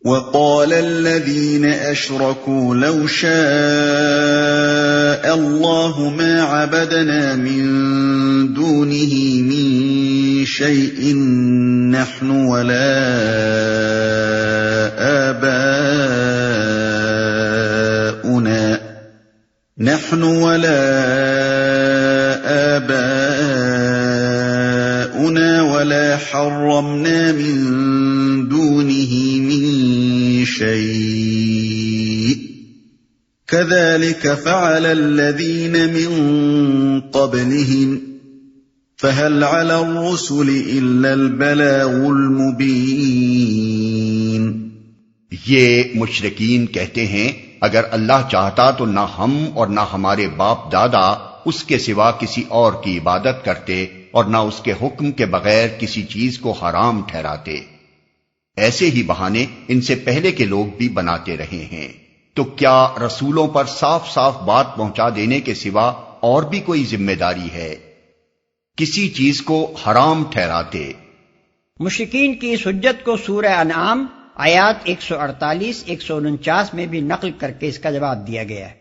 وقال الذين أشركوا لو شاء الله ما عبدنا من دونه من شيء نحن ولا آباؤنا ولا حرمنا من دونه من شيء كذلك فعل الذين من قبلهم فهل على الرسل إلا البلاغ المبين۔ یہ مشرکین کہتے ہیں اگر اللہ چاہتا تو نہ ہم اور نہ ہمارے باپ دادا اس کے سوا کسی اور کی عبادت کرتے اور نہ اس کے حکم کے بغیر کسی چیز کو حرام ٹھہراتے۔ ایسے ہی بہانے ان سے پہلے کے لوگ بھی بناتے رہے ہیں، تو کیا رسولوں پر صاف صاف بات پہنچا دینے کے سوا اور بھی کوئی ذمہ داری ہے؟ کسی چیز کو حرام ٹھہراتے۔ مشرکین کی اس حجت کو سورہ انعام آیات 148 149 میں بھی نقل کر کے اس کا جواب دیا گیا ہے۔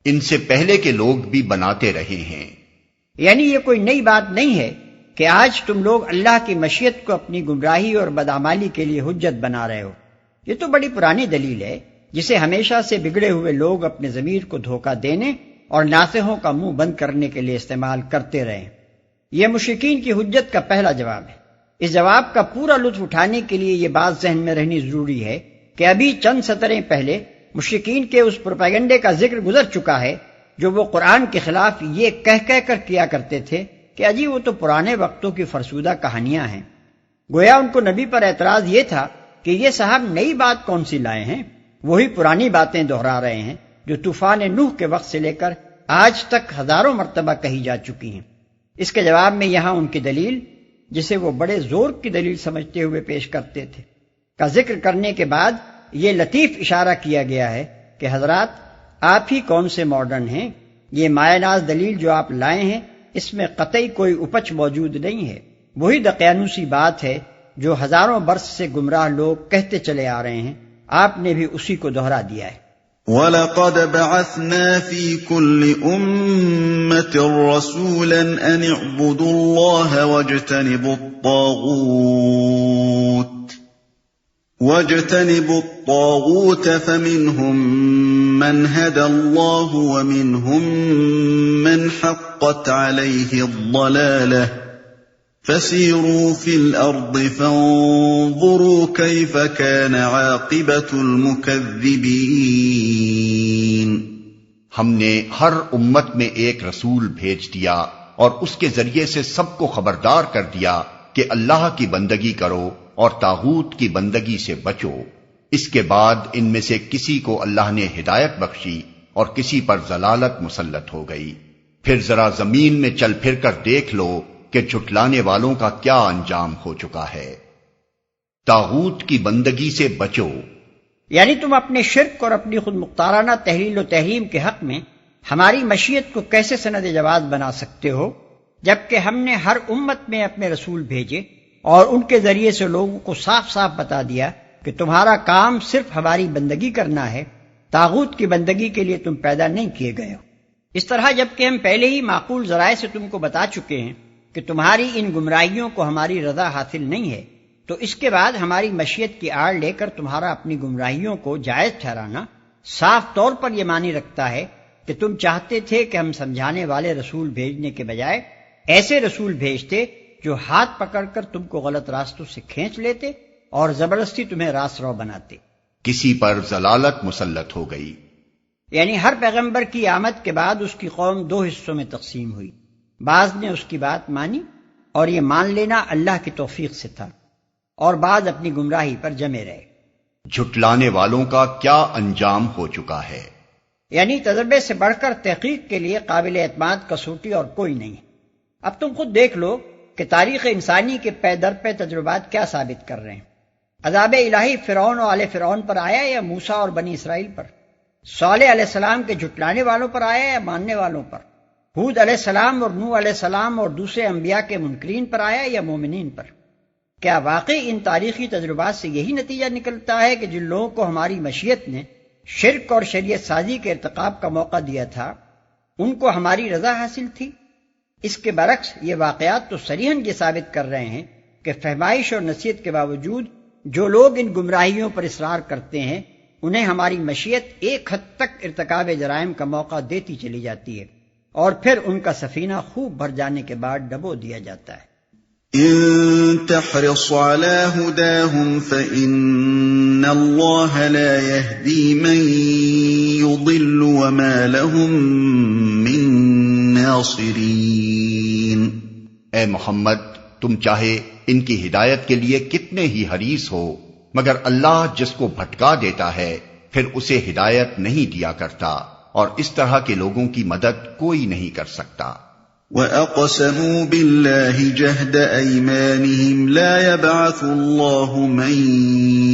ان سے پہلے کے لوگ بھی بناتے رہے ہیں، یعنی یہ کوئی نئی بات نہیں ہے کہ آج تم لوگ اللہ کی مشیت کو اپنی گمراہی اور بدعمالی کے لیے حجت بنا رہے ہو۔ یہ تو بڑی پرانی دلیل ہے جسے ہمیشہ سے بگڑے ہوئے لوگ اپنے ضمیر کو دھوکہ دینے اور ناصحوں کا منہ بند کرنے کے لیے استعمال کرتے رہے۔ یہ مشرکین کی حجت کا پہلا جواب ہے۔ اس جواب کا پورا لطف اٹھانے کے لیے یہ بات ذہن میں رہنی ضروری ہے کہ ابھی چند سطریں پہلے مشرکین کے اس پروپیگنڈے کا ذکر گزر چکا ہے جو وہ قرآن کے خلاف یہ کہہ کر کیا کرتے تھے کہ اجی وہ تو پرانے وقتوں کی فرسودہ کہانیاں ہیں۔ گویا ان کو نبی پر اعتراض یہ تھا کہ یہ صاحب نئی بات کون سی لائے ہیں، وہی پرانی باتیں دہرا رہے ہیں جو طوفان نوح کے وقت سے لے کر آج تک ہزاروں مرتبہ کہی جا چکی ہیں۔ اس کے جواب میں یہاں ان کی دلیل، جسے وہ بڑے زور کی دلیل سمجھتے ہوئے پیش کرتے تھے، کا ذکر کرنے کے بعد یہ لطیف اشارہ کیا گیا ہے کہ حضرات آپ ہی کون سے ماڈرن ہیں، یہ مایہ ناز دلیل جو آپ لائے ہیں اس میں قطعی کوئی اپچ موجود نہیں ہے، وہی دقیانوسی بات ہے جو ہزاروں برس سے گمراہ لوگ کہتے چلے آ رہے ہیں، آپ نے بھی اسی کو دہرا دیا ہے۔ وَلَقَدْ بَعَثْنَا فِي كُلِّ أُمَّةٍ رَسُولًا أَنِ اعْبُدُوا اللَّهَ وَاجْتَنِبُوا الطَّاغُوتَ فَمِنْهُمْ مَنْ هَدَى اللَّهُ وَمِنْهُمْ مَنْ حَقَّتْ عَلَيْهِ الضَّلَالَةُ فَسِيرُوا فِي الْأَرْضِ فَانظُرُوا كَيْفَ كَانَ عَاقِبَةُ الْمُكَذِّبِينَ۔ ہم نے ہر امت میں ایک رسول بھیج دیا اور اس کے ذریعے سے سب کو خبردار کر دیا کہ اللہ کی بندگی کرو اور طاغوت کی بندگی سے بچو۔ اس کے بعد ان میں سے کسی کو اللہ نے ہدایت بخشی اور کسی پر ضلالت مسلط ہو گئی۔ پھر ذرا زمین میں چل پھر کر دیکھ لو کہ جھٹلانے والوں کا کیا انجام ہو چکا ہے۔ طاغوت کی بندگی سے بچو، یعنی تم اپنے شرک اور اپنی خود مختارانہ تحلیل و تحریم کے حق میں ہماری مشیت کو کیسے سند جواز بنا سکتے ہو، جبکہ ہم نے ہر امت میں اپنے رسول بھیجے اور ان کے ذریعے سے لوگوں کو صاف صاف بتا دیا کہ تمہارا کام صرف ہماری بندگی کرنا ہے، طاغوت کی بندگی کے لیے تم پیدا نہیں کیے گئے ہو۔ اس طرح جبکہ ہم پہلے ہی معقول ذرائع سے تم کو بتا چکے ہیں کہ تمہاری ان گمراہیوں کو ہماری رضا حاصل نہیں ہے، تو اس کے بعد ہماری مشیت کی آڑ لے کر تمہارا اپنی گمراہیوں کو جائز ٹھہرانا صاف طور پر یہ معنی رکھتا ہے کہ تم چاہتے تھے کہ ہم سمجھانے والے رسول بھیجنے کے بجائے ایسے رسول بھیجتے جو ہاتھ پکڑ کر تم کو غلط راستوں سے کھینچ لیتے اور زبردستی تمہیں راست رو بناتے۔ کسی پر ضلالت مسلط ہو گئی، یعنی ہر پیغمبر کی آمد کے بعد اس کی قوم دو حصوں میں تقسیم ہوئی، بعض نے اس کی بات مانی اور یہ مان لینا اللہ کی توفیق سے تھا، اور بعض اپنی گمراہی پر جمے رہے۔ جھٹلانے والوں کا کیا انجام ہو چکا ہے، یعنی تجربے سے بڑھ کر تحقیق کے لیے قابل اعتماد کسوٹی اور کوئی نہیں ہے۔ اب تم خود دیکھ لو کہ تاریخ انسانی کے پے در پے تجربات کیا ثابت کر رہے ہیں۔ عذاب الہی فرعون و آل فرعون پر آیا یا موسیٰ اور بنی اسرائیل پر؟ صالح علیہ السلام کے جھٹلانے والوں پر آیا یا ماننے والوں پر؟ ہود علیہ السلام اور نوح علیہ السلام اور دوسرے انبیاء کے منکرین پر آیا یا مومنین پر؟ کیا واقعی ان تاریخی تجربات سے یہی نتیجہ نکلتا ہے کہ جن لوگوں کو ہماری مشیت نے شرک اور شریعت سازی کے ارتکاب کا موقع دیا تھا ان کو ہماری رضا حاصل تھی؟ اس کے برعکس یہ واقعات تو صریحاً یہ ثابت کر رہے ہیں کہ فہمائش اور نصیحت کے باوجود جو لوگ ان گمراہیوں پر اصرار کرتے ہیں انہیں ہماری مشیت ایک حد تک ارتکاب جرائم کا موقع دیتی چلی جاتی ہے اور پھر ان کا سفینہ خوب بھر جانے کے بعد ڈبو دیا جاتا ہے۔ إن تحرص على هداهم فإن الله لا يهدي من يضل وما لهم من ناصرين۔ اے محمد، تم چاہے ان کی ہدایت کے لیے کتنے ہی حریص ہو، مگر اللہ جس کو بھٹکا دیتا ہے پھر اسے ہدایت نہیں دیا کرتا، اور اس طرح کے لوگوں کی مدد کوئی نہیں کر سکتا۔ وَأَقْسَمُوا بِاللَّهِ جَهْدَ أَيْمَانِهِمْ لَا يَبْعَثُ اللَّهُ مَن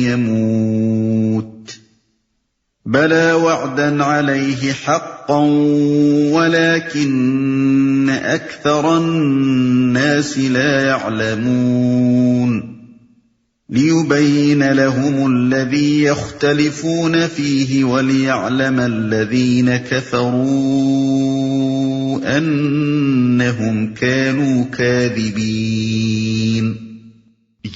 يَمُوتُ بَلَى وَعْدًا عَلَيْهِ حَقًّا وَلَكِنَّ أَكْثَرَ النَّاسِ لَا يَعْلَمُونَ لِيُبَيِّنَ لَهُمُ الَّذِي يَخْتَلِفُونَ فِيهِ وَلِيَعْلَمَ الَّذِينَ كَفَرُوا أَنَّهُمْ كَانُوا كَاذِبِينَ۔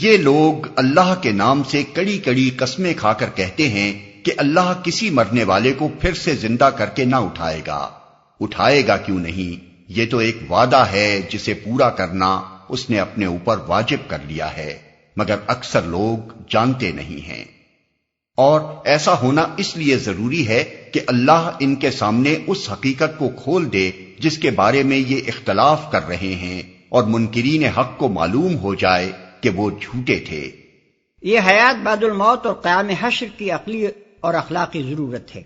یہ لوگ اللہ کے نام سے کڑی کڑی قسمیں کھا کر کہتے ہیں کہ اللہ کسی مرنے والے کو پھر سے زندہ کر کے نہ اٹھائے گا کیوں نہیں؟ یہ تو ایک وعدہ ہے جسے پورا کرنا اس نے اپنے اوپر واجب کر لیا ہے، مگر اکثر لوگ جانتے نہیں ہیں۔ اور ایسا ہونا اس لیے ضروری ہے کہ اللہ ان کے سامنے اس حقیقت کو کھول دے جس کے بارے میں یہ اختلاف کر رہے ہیں، اور منکرین حق کو معلوم ہو جائے کہ وہ جھوٹے تھے۔ یہ حیات بعد الموت اور قیام حشر کی عقلی اور اخلاقی ضرورت ہے۔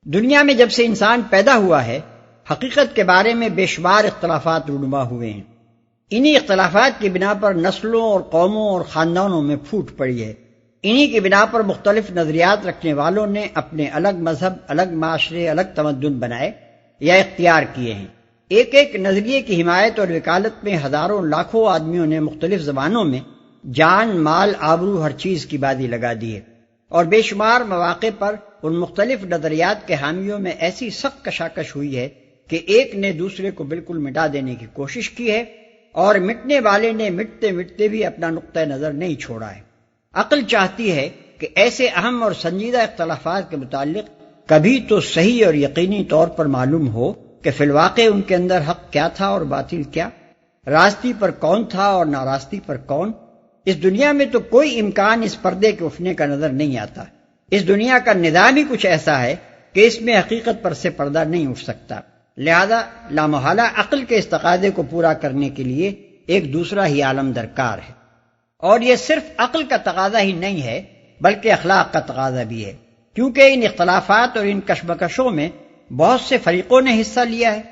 دنیا میں جب سے انسان پیدا ہوا ہے حقیقت کے بارے میں بے شمار اختلافات رونما ہوئے ہیں۔ انہی اختلافات کی بنا پر نسلوں اور قوموں اور خاندانوں میں پھوٹ پڑی ہے۔ انہی کی بنا پر مختلف نظریات رکھنے والوں نے اپنے الگ مذہب، الگ معاشرے، الگ تمدن بنائے یا اختیار کیے ہیں۔ ایک ایک نظریے کی حمایت اور وکالت میں ہزاروں لاکھوں آدمیوں نے مختلف زبانوں میں جان، مال، آبرو، ہر چیز کی بازی لگا دی ہے، اور بے شمار مواقع پر ان مختلف نظریات کے حامیوں میں ایسی سخت کشاکش ہوئی ہے کہ ایک نے دوسرے کو بالکل مٹا دینے کی کوشش کی ہے، اور مٹنے والے نے مٹتے مٹتے بھی اپنا نقطہ نظر نہیں چھوڑا ہے۔ عقل چاہتی ہے کہ ایسے اہم اور سنجیدہ اختلافات کے متعلق کبھی تو صحیح اور یقینی طور پر معلوم ہو کہ فی الواقع ان کے اندر حق کیا تھا اور باطل کیا، راستی پر کون تھا اور ناراستی پر کون۔ اس دنیا میں تو کوئی امکان اس پردے کے اٹھنے کا نظر نہیں آتا۔ اس دنیا کا نظام ہی کچھ ایسا ہے کہ اس میں حقیقت پر سے پردہ نہیں اٹھ سکتا، لہذا لامحالہ عقل کے اس تقاضے کو پورا کرنے کے لیے ایک دوسرا ہی عالم درکار ہے، اور یہ صرف عقل کا تقاضا ہی نہیں ہے بلکہ اخلاق کا تقاضا بھی ہے، کیونکہ ان اختلافات اور ان کشمکشوں میں بہت سے فریقوں نے حصہ لیا ہے۔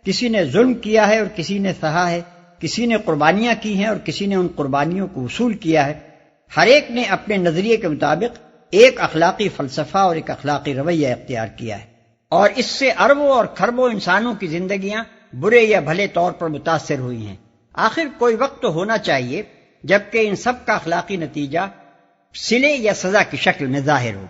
کسی نے ظلم کیا ہے اور کسی نے سہا ہے، کسی نے قربانیاں کی ہیں اور کسی نے ان قربانیوں کو وصول کیا ہے۔ ہر ایک نے اپنے نظریے کے مطابق ایک اخلاقی فلسفہ اور ایک اخلاقی رویہ اختیار کیا ہے، اور اس سے اربوں اور کھربوں انسانوں کی زندگیاں برے یا بھلے طور پر متاثر ہوئی ہیں۔ آخر کوئی وقت تو ہونا چاہیے جبکہ ان سب کا اخلاقی نتیجہ صلے یا سزا کی شکل میں ظاہر ہو۔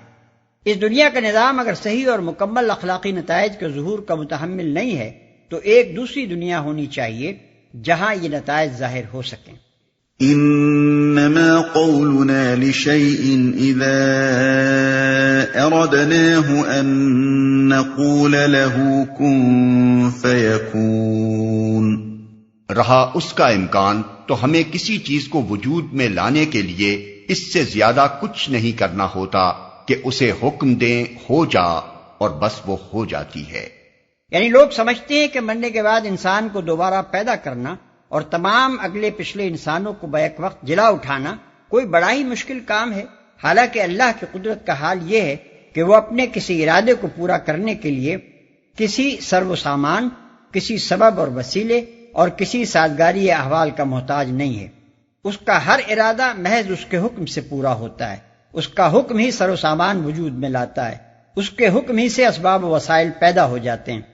اس دنیا کا نظام اگر صحیح اور مکمل اخلاقی نتائج کے ظہور کا متحمل نہیں ہے تو ایک دوسری دنیا ہونی چاہیے جہاں یہ نتائج ظاہر ہو سکیں۔ انما قولنا لشيء اذا اردناه ان نقول له كن فيكون۔ رہا اس کا امکان تو ہمیں کسی چیز کو وجود میں لانے کے لیے اس سے زیادہ کچھ نہیں کرنا ہوتا کہ اسے حکم دیں ہو جا، اور بس وہ ہو جاتی ہے۔ یعنی لوگ سمجھتے ہیں کہ مرنے کے بعد انسان کو دوبارہ پیدا کرنا اور تمام اگلے پچھلے انسانوں کو بیک وقت جلا اٹھانا کوئی بڑا ہی مشکل کام ہے، حالانکہ اللہ کی قدرت کا حال یہ ہے کہ وہ اپنے کسی ارادے کو پورا کرنے کے لیے کسی سرو سامان، کسی سبب اور وسیلے اور کسی سازگاری احوال کا محتاج نہیں ہے۔ اس کا ہر ارادہ محض اس کے حکم سے پورا ہوتا ہے، اس کا حکم ہی سر و سامان وجود میں لاتا ہے، اس کے حکم ہی سے اسباب و وسائل پیدا ہو جاتے ہیں،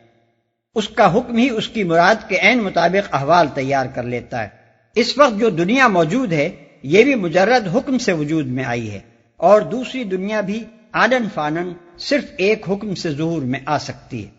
اس کا حکم ہی اس کی مراد کے عین مطابق احوال تیار کر لیتا ہے۔ اس وقت جو دنیا موجود ہے یہ بھی مجرد حکم سے وجود میں آئی ہے، اور دوسری دنیا بھی آنن فانن صرف ایک حکم سے ظہور میں آ سکتی ہے۔